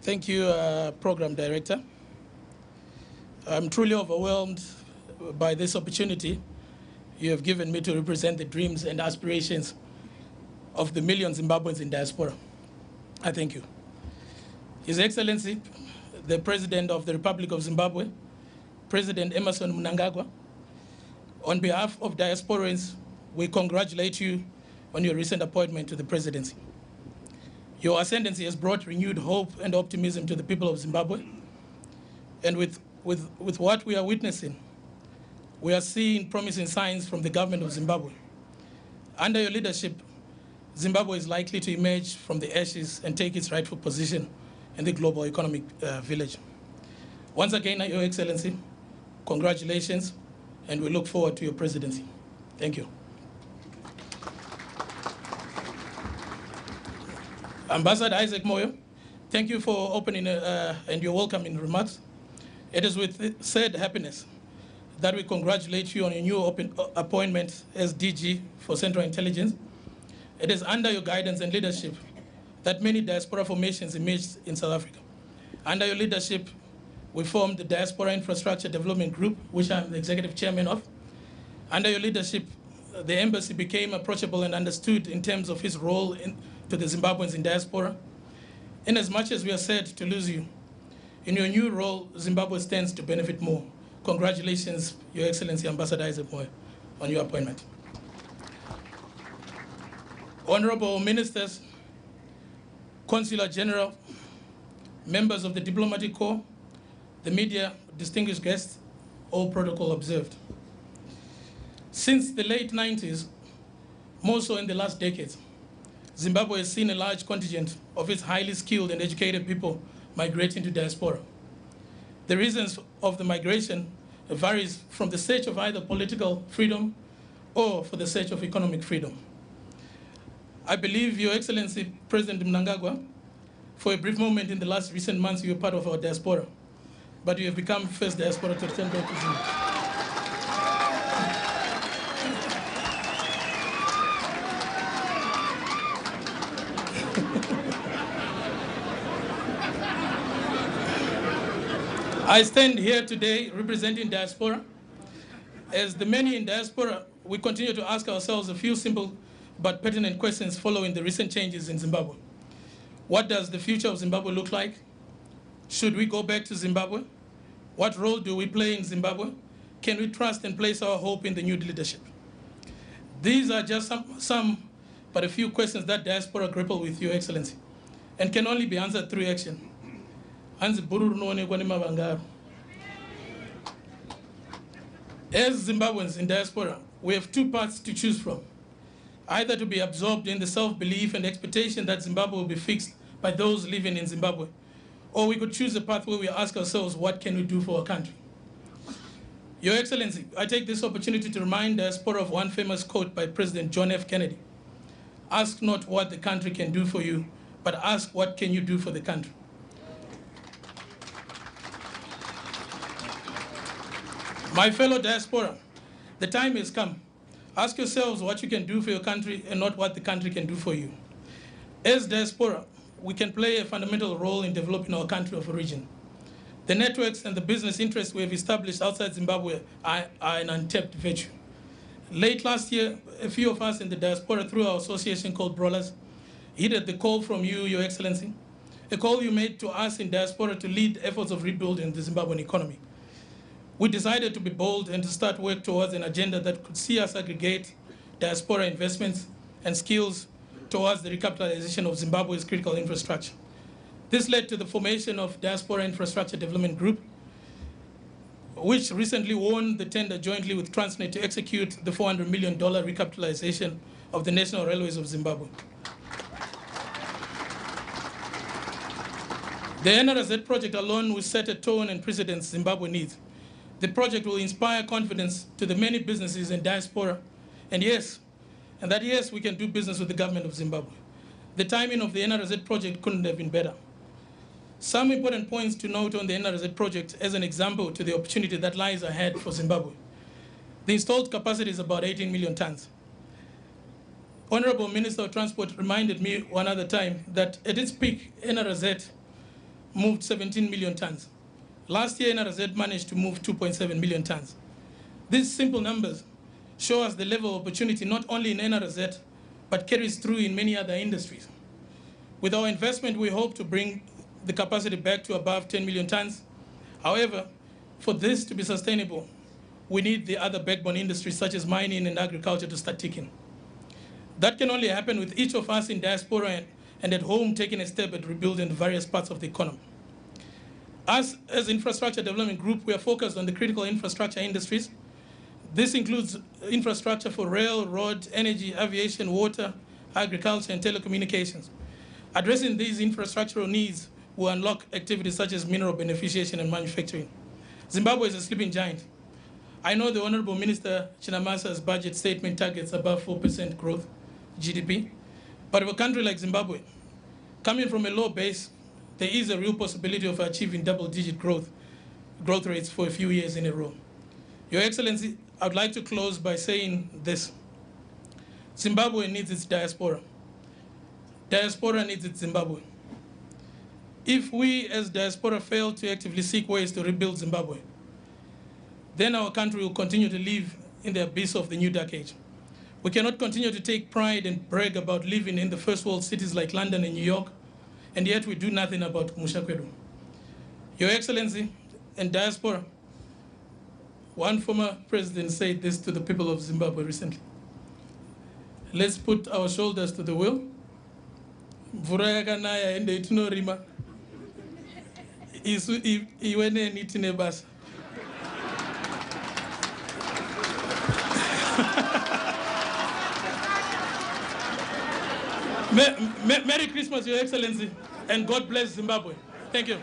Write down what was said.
Thank you, Program Director. I'm truly overwhelmed by this opportunity you have given me to represent the dreams and aspirations of the million Zimbabweans in diaspora. I thank you. His Excellency, the President of the Republic of Zimbabwe, President Emmerson Mnangagwa, on behalf of diasporans, we congratulate you on your recent appointment to the presidency. Your ascendancy has brought renewed hope and optimism to the people of Zimbabwe. And with what we are witnessing, we are seeing promising signs from the government of Zimbabwe. Under your leadership, Zimbabwe is likely to emerge from the ashes and take its rightful position in the global economic village. Once again, Your Excellency, congratulations, and we look forward to your presidency. Thank you. Ambassador Isaac Moyo, thank you for opening and your welcoming remarks. It is with sad happiness that we congratulate you on your new appointment as DG for Central Intelligence. It is under your guidance and leadership that many diaspora formations emerged in South Africa. Under your leadership, we formed the Diaspora Infrastructure Development Group, which I'm the executive chairman of. Under your leadership, the embassy became approachable and understood in terms of its role to the Zimbabweans in diaspora. In as much as we are sad to lose you, in your new role, Zimbabwe stands to benefit more. Congratulations, Your Excellency Ambassador Isaac Moyo, on your appointment. Honorable Ministers, Consular General, members of the Diplomatic Corps, the media, distinguished guests, all protocol observed. Since the late 90s, more so in the last decades, Zimbabwe has seen a large contingent of its highly skilled and educated people migrating to diaspora. The reasons of the migration varies from the search of either political freedom or for the search of economic freedom. I believe, Your Excellency, President Mnangagwa, for a brief moment in the last recent months, you were part of our diaspora, but you have become first diaspora to return back to Zimbabwe. I stand here today representing diaspora. As the many in diaspora, we continue to ask ourselves a few simple but pertinent questions following the recent changes in Zimbabwe. What does the future of Zimbabwe look like? Should we go back to Zimbabwe? What role do we play in Zimbabwe? Can we trust and place our hope in the new leadership? These are just some but a few questions that diaspora grapple with, Your Excellency, and can only be answered through action. As Zimbabweans in diaspora, we have two paths to choose from. Either to be absorbed in the self-belief and expectation that Zimbabwe will be fixed by those living in Zimbabwe, or we could choose a path where we ask ourselves, what can we do for our country? Your Excellency, I take this opportunity to remind diaspora of one famous quote by President John F. Kennedy. Ask not what the country can do for you, but ask what can you do for the country. My fellow diaspora, the time has come. Ask yourselves what you can do for your country and not what the country can do for you. As diaspora, we can play a fundamental role in developing our country of origin. The networks and the business interests we have established outside Zimbabwe are an untapped virtue. Late last year, a few of us in the diaspora, through our association called Brawlers, heeded the call from you, Your Excellency, a call you made to us in diaspora to lead efforts of rebuilding the Zimbabwean economy. We decided to be bold and to start work towards an agenda that could see us aggregate diaspora investments and skills towards the recapitalization of Zimbabwe's critical infrastructure. This led to the formation of Diaspora Infrastructure Development Group, which recently won the tender jointly with Transnet to execute the $400 million recapitalization of the National Railways of Zimbabwe. The NRZ project alone will set a tone and precedence Zimbabwe needs. The project will inspire confidence to the many businesses in diaspora, and that yes, we can do business with the government of Zimbabwe. The timing of the NRZ project couldn't have been better. Some important points to note on the NRZ project as an example to the opportunity that lies ahead for Zimbabwe. The installed capacity is about 18 million tons. Honorable Minister of Transport reminded me one other time that at its peak, NRZ moved 17 million tons. Last year, NRZ managed to move 2.7 million tons. These simple numbers show us the level of opportunity not only in NRZ, but carries through in many other industries. With our investment, we hope to bring the capacity back to above 10 million tons. However, for this to be sustainable, we need the other backbone industries such as mining and agriculture to start ticking. That can only happen with each of us in diaspora and at home taking a step at rebuilding the various parts of the economy. Us, as Infrastructure Development Group, we are focused on the critical infrastructure industries. This includes infrastructure for rail, road, energy, aviation, water, agriculture, and telecommunications. Addressing these infrastructural needs will unlock activities such as mineral beneficiation and manufacturing. Zimbabwe is a sleeping giant. I know the Honorable Minister Chinamasa's budget statement targets above 4% growth GDP, but for a country like Zimbabwe, coming from a low base, there is a real possibility of achieving double-digit growth rates for a few years in a row. Your Excellency, I would like to close by saying this. Zimbabwe needs its diaspora. Diaspora needs its Zimbabwe. If we as diaspora fail to actively seek ways to rebuild Zimbabwe, then our country will continue to live in the abyss of the new dark age. We cannot continue to take pride and brag about living in the first world cities like London and New York, and yet we do nothing about Mushakwedu. Your Excellency and diaspora, one former president said this to the people of Zimbabwe recently. Let's put our shoulders to the wheel. Mvura yakanaya ende itinorima. Isu iwene nitine basa. Merry Christmas, Your Excellency, and God bless Zimbabwe. Thank you.